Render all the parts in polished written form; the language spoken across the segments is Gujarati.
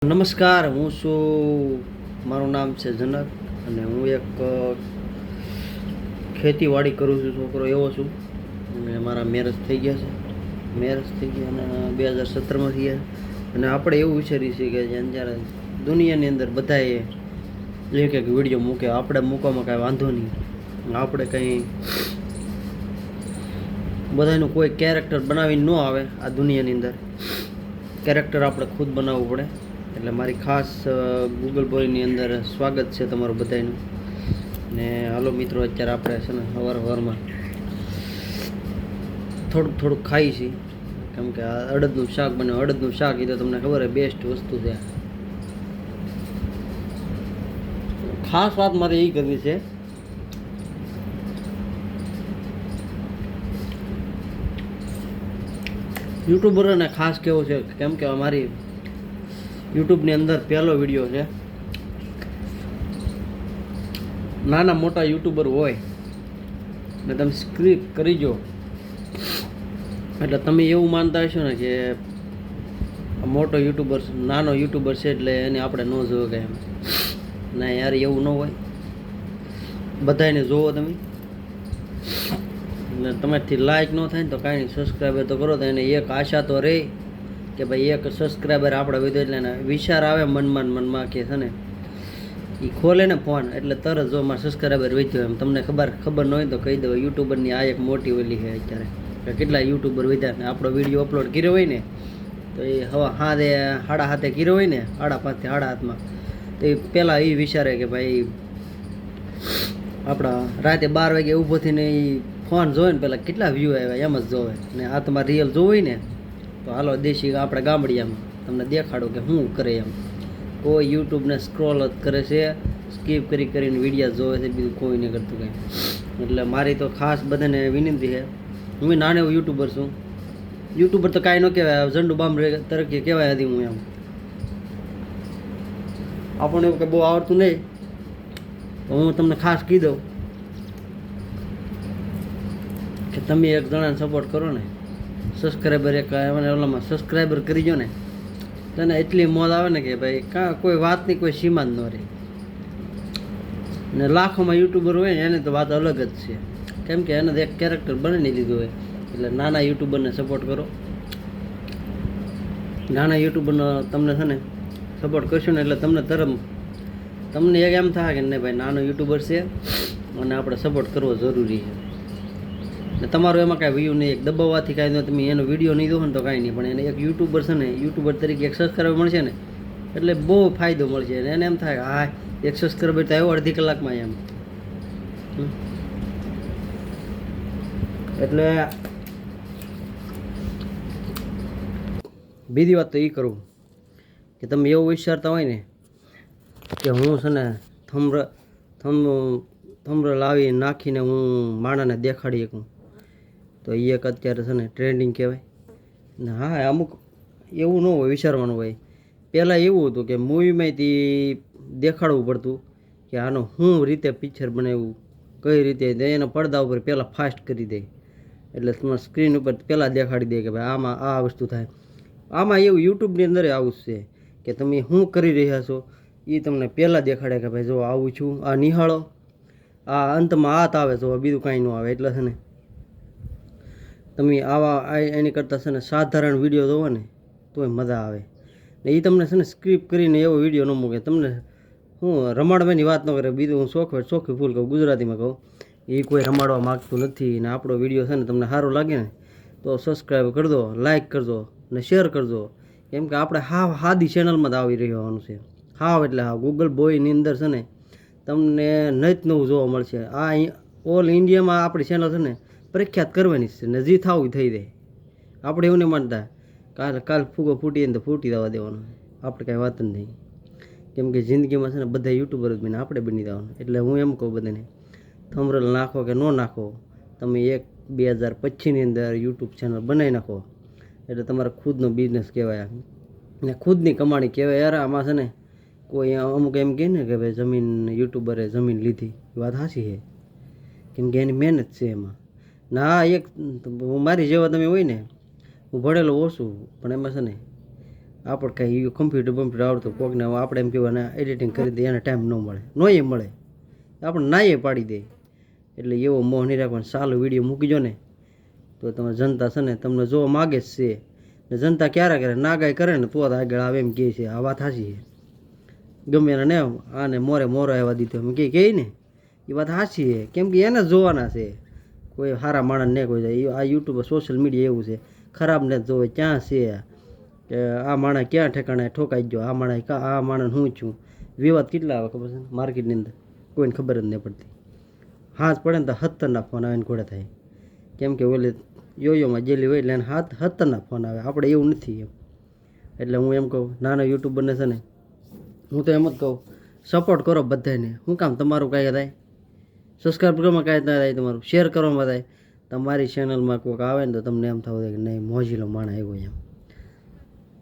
નમસ્કાર, હું છું મારું નામ છે જનક અને હું એક ખેતીવાડી કરું છું છોકરો એવો છું અને મારા મેરેજ થઈ ગયા છે અને 2017માં થયા અને આપણે એવું વિચારીએ છીએ કે જ્યારે દુનિયાની અંદર બધાએ એક એક વિડીયો મૂકે આપણે મૂકવામાં કાંઈ વાંધો નહીં. આપણે કંઈ બધાનું કોઈ કેરેક્ટર બનાવીને ન આવે. આ દુનિયાની અંદર કેરેક્ટર આપણે ખુદ બનાવવું પડે. એટલે મારી ખાસ ગૂગલ બોયની અંદર સ્વાગત છે તમારું બધાનું. ને હાલો મિત્રો, અત્યારે આપણે છે ને સવારમાં થોડુંક ખાઈએ છીએ, કેમ કે આ અડદનું શાક બને. અડદનું શાક એ તો તમને ખબર છે બેસ્ટ વસ્તુ છે. ખાસ વાત મારે એ કરવી છે, યુટ્યુબરોને ખાસ કેવું છે, કેમ કે અમારી યુટ્યુબની અંદર પહેલો વિડીયો છે. નાના મોટા યુટ્યુબર હોય ને તમે સ્ક્રિપ કરી જો એટલે તમે એવું માનતા હશો ને કે મોટો યુટ્યુબર નાનો યુટ્યુબર છે એટલે એને આપણે ન જોવો કે એમ. ના યાર, એવું ન હોય. બધાને જોવો તમે. ને તમારથી લાઈક ન થાય ને તો કાંઈ નહીં, સબસ્ક્રાઈબર તો કરો. તો એને એક આશા તો રહે કે ભાઈ એક સબસ્ક્રાઈબર આપણે વધ્યો. એટલે એને વિચાર આવે મનમાં કે છે ને એ ખોલે ને ફોન એટલે તરત જો મારા સબસ્ક્રાઈબર વધ્યો એમ. તમને ખબર ન હોય તો કહી દો, યુટ્યુબરની આ એક મોટી ઓલી છે અત્યારે કે કેટલા યુટ્યુબર વધ્યા. ને આપણો વિડીયો અપલોડ કર્યો હોય ને તો એ હવા સાડા હાથે કર્યો હોય ને 5:30 7:30 તો એ પહેલાં એ વિચારે કે ભાઈ આપણા રાતે 12 વાગે ઊભો થઈને એ ફોન જોવે ને પહેલાં કેટલા વ્યૂ આવ્યા એમ જ જોવે. ને આ તમારે રિયલ જોવું હોય ને તો હાલો દેશી આપણે ગામડિયામાં તમને દેખાડું કે શું કરે એમ. કોઈ યુટ્યુબને સ્ક્રોલ જ કરે છે, સ્કીપ કરીને વિડીયો જોવે છે, બીજું કોઈ નહીં કરતું કંઈ. એટલે મારી તો ખાસ બધાને વિનંતી છે. હું નાનો એવો યુટ્યુબર છું. યુટ્યુબર તો કાંઈ ન કહેવાય, ઝંડુ બામ તરીકે કહેવાય હતી હું એમ. આપણને એવું કંઈ બહુ આવડતું નહીં. તો હું તમને ખાસ કહી દઉં કે તમે એક જણાને સપોર્ટ કરો ને, સબસ્ક્રાઈબર એક ઓલામાં સબસ્ક્રાઈબર કરી જો ને, તને એટલી મોજ આવે ને કે ભાઈ કાં કોઈ વાતની કોઈ સીમા જ ન રહે. ને લાખોમાં યુટ્યુબર હોય ને એને તો વાત અલગ જ છે, કેમ કે એને એક કેરેક્ટર બનાવી લીધું હોય. એટલે નાના યુટ્યુબરને સપોર્ટ કરો. નાના યુટ્યુબરનો તમને છે ને સપોર્ટ કરશું ને એટલે તમને એક એમ થાય કે નહીં ભાઈ નાનો યુટ્યુબર છે અને આપણે સપોર્ટ કરવો જરૂરી છે. ને તમારું એમાં કાંઈ વ્યૂ નહીં, એક દબાવવાથી કાંઈ નહીં, તમે એનો વિડીયો નહીં દો ને તો કાંઈ નહીં, પણ એને એક યુટ્યુબર છે ને યુટ્યુબર તરીકે એક સબસ્ક્રાઈબર મળશે ને એટલે બહુ ફાયદો મળશે. એને એમ થાય કે હા એક સબસ્ક્રાઈબર તો આવ્યો અડધી કલાકમાં એમ. એટલે બીજી વાત તો એ કરું કે તમે એવું વિચારતા હોય ને કે હું છે ને થંભ લાવી નાખીને હું માણાને દેખાડી શકું, તો એ એક અત્યારે છે ને ટ્રેન્ડિંગ કહેવાય ને. હા, અમુક એવું ન હોય, વિચારવાનું હોય. પહેલાં એવું હતું કે મૂવીમાંથી દેખાડવું પડતું કે આનો શું રીતે પિક્ચર બનાવ્યું, કઈ રીતે એના પડદા ઉપર પહેલાં ફાસ્ટ કરી દે એટલે તમારા સ્ક્રીન ઉપર પહેલાં દેખાડી દે કે ભાઈ આમાં આ વસ્તુ થાય. આમાં એવું યુટ્યુબની અંદર આવું છે કે તમે શું કરી રહ્યા છો એ તમને પહેલાં દેખાડે કે ભાઈ જો આવું છું, આ નિહાળો, આ અંતમાં હાથ આવે તો બીજું કાંઈ ન આવે. એટલે છે ને તમે એની કરતાં છે ને સાધારણ વિડીયો જોવો ને તોય મજા આવે. ને એ તમને છે ને સ્ક્રિપ્ટ કરીને એવો વિડીયો ન મૂકે. તમને હું રમાડવાની વાત ન કરે, બીજું હું ચોખ્ખી ફૂલ કહું, ગુજરાતીમાં કહું. એ કોઈ રમાડવા માગતું નથી. ને આપણો વિડીયો છે ને તમને સારો લાગે ને તો સબસ્ક્રાઈબ કરજો, લાઈક કરજો ને શેર કરજો. કેમ કે આપણે સાદી ચેનલમાં જ આવી રહેવાનું છે. એટલે ગૂગલ બોયની અંદર છે ને તમને નવું જોવા મળશે. આ ઓલ ઇન્ડિયામાં આપણી ચેનલ છે ને પ્રખ્યાત કરવાની છે ને જે થવું થઈ જાય. આપણે એવું નહીં માનતા કાલ ફૂગો ફૂટીએ ને તો ફૂટી જવા દેવાનો, આપણે કાંઈ વાત જ નહીં. કેમ કે જિંદગીમાં છે ને બધા યુટ્યુબર જ બને, આપણે બની જવાનું. એટલે હું એમ કહું બધાને, થંબનેલ નાખો કે ન નાખો, તમે 2025ની અંદર યુટ્યુબ ચેનલ બનાવી નાખો એટલે તમારા ખુદનો બિઝનેસ કહેવાય ને ખુદની કમાણી કહેવાય. યાર આમાં છે ને કોઈ અમુક એમ કહે ને કે ભાઈ યુટ્યુબરે જમીન લીધી, વાત સાચી છે, કેમ કે એની મહેનત છે એમાં. ના એક મારી જેવા તમે હોય ને, હું ભણેલો ઓછું પણ એમાં છે ને આપણે કાંઈ કમ્પ્યુટર આવડતું કોકને આપણે એમ કહેવાય એડિટિંગ કરી દે એને ટાઈમ ન મળે નોય મળે આપણે નાએ પાડી દે એટલે એવો મોહ નહીં રાખવાનો સારું વિડીયો મૂકીજો ને તો તમે જનતા છે ને તમને જોવા માગે જ છે ને જનતા ક્યારે કરે નાગાઈ કરે ને તો આગળ આવે એમ કહે છે આ વાત સાચી છે ગમે એને ને આને મોરે આવ્યા દીધો એમ કહે ને એ વાત સાચી છે કેમ કે એને જોવાના છે કોઈ સારા માણસ ને કોઈ જાય આ યુટ્યુબ સોશિયલ મીડિયા એવું છે ખરાબ ને જોવે ક્યાં છે કે આ માણસ ક્યાં ઠેકાણે ઠોકાઈ ગયો આ માણસ હું છું વિવાદ કેટલા આવે ખબર છે માર્કેટની અંદર કોઈને ખબર જ નહીં પડતી હાથ પડે ને તો 17 ફોન આવે ને ઘોડે થાય કેમ કે ઓલે યોયોમાં જેલી હોય એટલે એને 17 ફોન આવે આપણે એવું નથી એમ એટલે હું એમ કહું નાના યુટ્યુબરને છે ને હું તો એમ જ કહું સપોર્ટ કરો બધાને શું કામ તમારું કાંઈ થાય સબસ્ક્રાઈબ કરવામાં કાંઈ ના થાય તમારું શેર કરવામાં થાય તમારી ચેનલમાં કોઈક આવે ને તો તમને એમ થવું કે નહીં મોજીલો માણસ આવ્યો એમ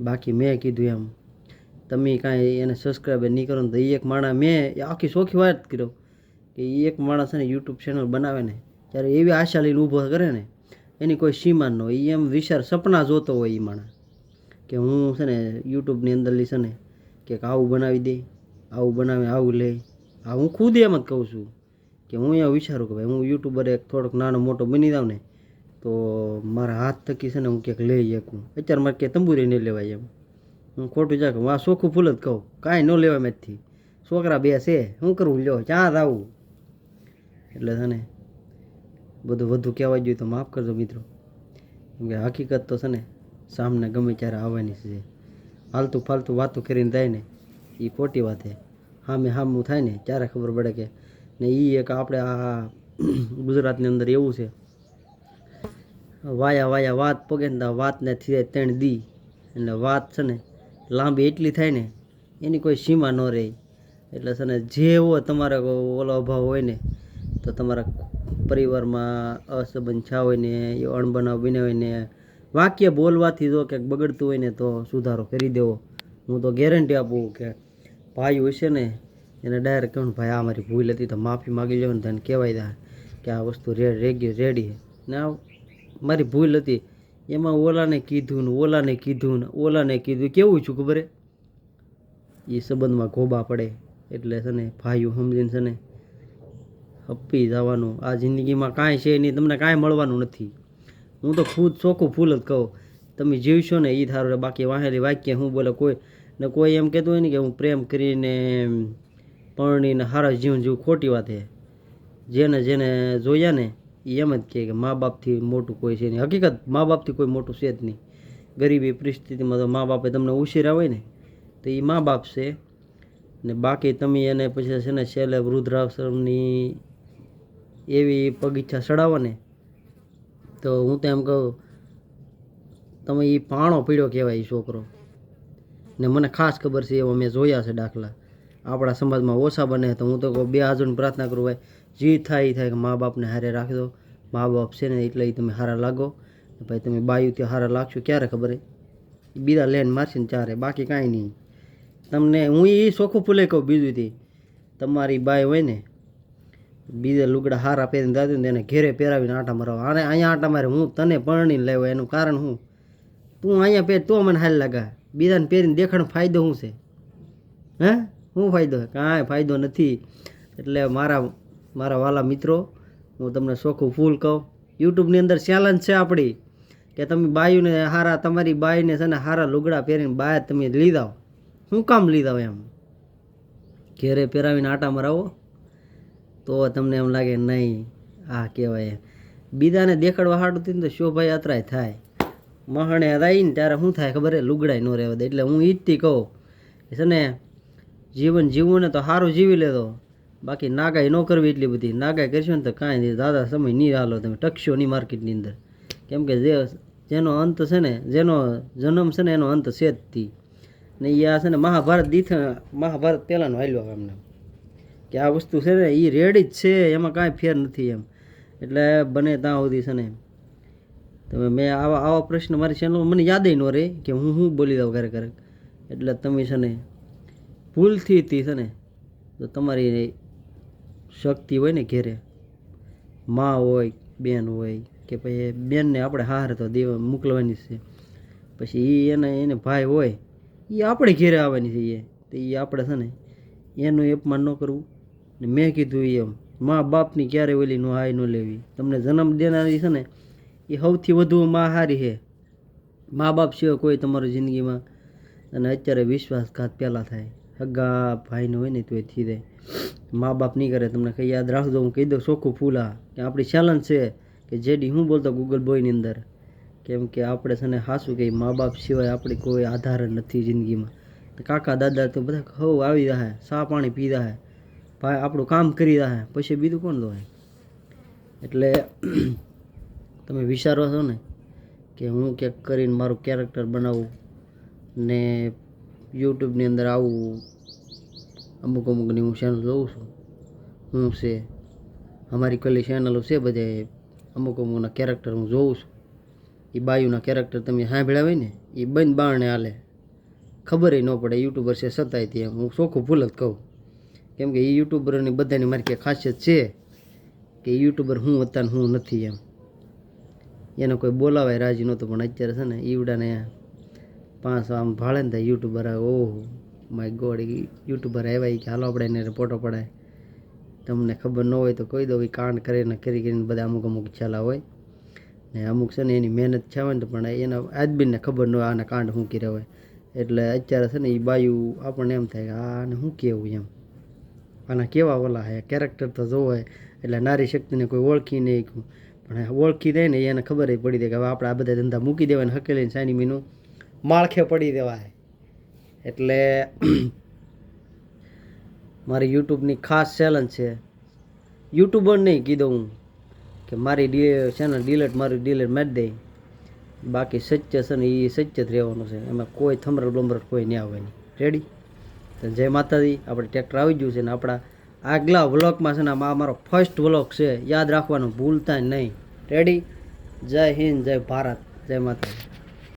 બાકી મેં કીધું એમ તમે કાંઈ એને સબસ્ક્રાઈબ નહીં કરો ને તો એક માણસ મેં આખી સોખી વાત કર્યો કે એક માણસ છે ને યુટ્યુબ ચેનલ બનાવે ને ત્યારે એવી આશા લઈને ઊભો કરે ને એની કોઈ સીમા ન હોય એમ વિચાર સપના જોતો હોય એ માણસ કે હું છે ને યુટ્યુબની અંદર છે ને કે આવું બનાવી દે આવું બનાવે આવું લે આ હું ખુદ એમ જ કહું છું કે હું અહીંયા વિચારું કે ભાઈ હું યુટ્યુબર એક થોડોક નાનો મોટો બની જાઉં ને તો મારા હાથ થકી છે ને હું ક્યાંક લઈ શકું અત્યારે મારે ક્યાંય તંબુરી નહીં લેવાય એમ હું ખોટું જાઉં આ ચોખ્ખું ફૂલ જ કહું કાંઈ ન લેવાય મેથી છોકરા બે છે શું કરવું લ્યો ક્યાં આવું એટલે છે ને બધું વધુ કહેવાય જોઈએ તો માફ કરજો મિત્રો કેમ કે હકીકત તો છે ને સામને ગમે ત્યારે આવવાની છે હાલતું ફાલતું વાતું કરીને થાય ને એ ખોટી વાત છે હામું થાય ને ત્યારે ખબર પડે કે ને એ એક આપણે આ ગુજરાતની અંદર એવું છે વાયા વાત પગે ને વાતને થઈ ત્રણ દી એટલે વાત છે ને લાંબી એટલી થાય ને એની કોઈ સીમા ન રહે એટલે છે ને જેવો તમારે ઓલો અભાવ હોય ને તો તમારા પરિવારમાં અસંબંધ છા હોય ને એ અણબનાવ બન્યા હોય ને વાક્ય બોલવાથી જો ક્યાંક બગડતું હોય ને તો સુધારો કરી દેવો હું તો ગેરંટી આપું કે ભાઈ હોય છે ને એને ડાયરેક્ટ કહું ભાઈ આ મારી ભૂલ હતી તો માફી માગી લેવાની તને કહેવાય દે કે આ વસ્તુ રેડી છે ને આ મારી ભૂલ હતી એમાં ઓલાને કીધું કેવું છું ખબર એ સંબંધમાં ગોબા પડે એટલે છે ને ભાઈઓ સમજીને છે ને હપ્પી જવાનું આ જિંદગીમાં કાંઈ છે નહીં તમને કાંઈ મળવાનું નથી હું તો ખુદ ચોખ્ખું ફૂલ જ કહું તમે જીવશો ને એ થારું બાકી વાહેલી વાક્ય હું બોલે કોઈ એમ કહેતું હોય ને કે હું પ્રેમ કરીને પરણીને સારા જીવન જેવું ખોટી વાત છે જેને જોયા ને એ એમ જ કહે કે મા બાપથી મોટું કોઈ છે નહીં હકીકત મા બાપથી કોઈ મોટું છે જ નહીં ગરીબી પરિસ્થિતિમાં તો મા બાપે તમને ઉછેર્યા હોય ને તો એ મા બાપ છે ને બાકી તમે એને પછી છે ને છેલ્લે વૃદ્ધાશ્રમની એવી પગીચા ચડાવો ને તો હું તો એમ કહું તમે એ પાણો પીડ્યો કહેવાય એ છોકરો ને મને ખાસ ખબર છે એવા મેં જોયા છે દાખલા આપણા સમાજમાં ઓછા બને તો હું તો કહું બે હાજરની પ્રાર્થના કરું ભાઈ જે થાય એ થાય કે મા બાપને હારે રાખી દો મા બાપ છે ને એટલે તમે હારા લાગો ભાઈ તમે બાયુથી હારા લાગશો ક્યારે ખબર બીજા લેન મારશે ને ચારે બાકી કાંઈ નહીં તમને હું એ ચોખ્ખું ફૂલે કહું બીજુંથી તમારી બાઈ હોય ને બીજા લુગડા હારા પહેરીને દાદું ને એને ઘેરે પહેરાવીને આટા મરાવો આને અહીંયા આટા મારે હું તને પરણીને લાવ્યો એનું કારણ શું તું અહીંયા પહેર તો મને હાલ લાગા બીજાને પહેરીને દેખાણ ફાયદો શું છે હે શું ફાયદો કાંઈ ફાયદો નથી એટલે મારા વાલા મિત્રો હું તમને ચોખ્ખું ફૂલ કહું યુટ્યુબની અંદર ચેલેન્જ છે આપણી કે તમે બાયુને હારા તમારી બાઈને છે ને હારા લુગડા પહેરીને બહાર તમે લીધાઓ શું કામ લીધાઓ એમ ઘેરે પહેરાવીને આટા મરાવો તો તમને એમ લાગે નહીં આ કહેવાય બીજાને દેખાડવા હાટું થઈને તો શોભાઈ યાત્રાય થાય મહાણે રહીને ત્યારે શું થાય ખબર હે લુગડાય ન રહેવા દે એટલે હું ઈજથી કહું છે ને જીવન જીવવું ને તો સારું જીવી લેતો બાકી નાગાઈ ન કરવી એટલી બધી નાગાઈ કરશો ને તો કાંઈ નહીં દાદા સમય નહીં હાલો તમે ટકશો નહીં માર્કેટની અંદર કેમ કે જેનો અંત છે ને જેનો જન્મ છે ને એનો અંત છે જ તી ને એ આ છે ને મહાભારત પહેલાંનો હાલ્યો એમને કે આ વસ્તુ છે ને એ રેડી જ છે એમાં કાંઈ ફેર નથી એમ એટલે બને ત્યાં સુધી છે ને તમે મેં આવા પ્રશ્ન મારી ચેનલમાં મને યાદ ન રહે કે હું બોલી દઉં ક્યારેક એટલે તમે છે ને ભૂલથી છે ને તો તમારી શક્તિ હોય ને ઘેરે મા હોય બેન હોય કે પછી બેનને આપણે હારે તો મોકલવાની છે પછી એને ભાઈ હોય એ આપણે ઘેરે આવવાની છે તો એ આપણે છે ને એનું અપમાન ન કરવું. ને મેં કીધું એમ મા બાપની ક્યારે ઓલી નો હાય ન લેવી. તમને જન્મ દેનારી છે ને એ સૌથી વધુ માં હારી છે. મા બાપ સિવાય કોઈ તમારી જિંદગીમાં. અને અત્યારે વિશ્વાસઘાત પહેલાં થાય. હગા ભાઈનો હોય ને તો એ થઈ જાય. મા બાપ નહીં કરે તમને કંઈ યાદ રાખજો. હું કહી દઉં ચોખ્ખું ફૂલા કે આપણી ચેલેન્જ છે કે જેડી હું બોલતો ગૂગલ બોયની અંદર કેમ કે આપણે છે ને સાચું કે મા બાપ સિવાય આપણી કોઈ આધાર જ નથી જિંદગીમાં. તો કાકા દાદા તો બધા હવ આવી જાય, ચા પાણી પી જાય, ભાઈ આપણું કામ કરી જાય, પછી બીજું કોણ દોય. એટલે તમે વિચારો છો ને કે હું ક્યાંક કરીને મારું કેરેક્ટર બનાવું ને યુટ્યુબની અંદર આવું. અમુક અમુકની હું ચેનલ જોઉં છું હું છે અમારી કલી ચેનલો છે બધે. અમુક અમુકના કેરેક્ટર હું જોઉં છું. એ બાયુના કેરેક્ટર તમે સાંભળ્યા હોય ને એ બંધ બારણે હાલે, ખબર ન પડે યુટ્યુબર છે છતાંય તે હું ચોખ્ખું ભૂલ જ કહું. કેમ કે એ યુટ્યુબરની બધાની મારી ક્યાં ખાસિયત છે કે યુટ્યુબર હું હતા ને હું નથી એમ. એને કોઈ બોલાવાય રાજી નહોતું પણ અત્યારે છે ને ઈવડાને 5 આમ ભાળે ને થાય યુટ્યુબર આવે. ઓહો માય ગોડ યુટ્યુબર આવ્યા કે હાલો આપણે એને ફોટો પડાય. તમને ખબર ન હોય તો કહી દો એ કાંડ કરીને કરીને બધા અમુક અમુક છેલ્લા હોય ને અમુક છે ને એની મહેનત છે ને પણ એના આદમીને ખબર ન હોય આના કાંડ શું કર્યા હોય. એટલે અત્યારે છે ને એ બાયું આપણને એમ થાય કે આને શું કહેવું એમ, આના કેવા ઓલા હે કેરેક્ટર તો જોવાય. એટલે નારી શક્તિને કોઈ ઓળખી નહીં પણ ઓળખી દે ને એને ખબર પડી દે કે હવે આપણે આ બધા ધંધા મૂકી દેવાય ને હકેલીને સાની મીનું માળખે પડી દેવાય. એટલે મારી યુટ્યુબની ખાસ ચેલેન્જ છે. યુટ્યુબર નહીં કીધું હું કે મારી ચેનલ ડિલેટ મારી દે. બાકી સત્ય છે ને એ સત્ય જ રહેવાનું છે. એમાં કોઈ થમરલ બમરલ કોઈ નહીં આવવાની. રેડી? તો જય માતાજી. આપણે ટ્રેક્ટર આવી ગયું છે ને આપણા આગલા વ્લોગમાં છે ને આ મારો ફર્સ્ટ વ્લોગ છે, યાદ રાખવાનું ભૂલતા નહીં. રેડી? જય હિન્દ, જય ભારત, જય માતાજી.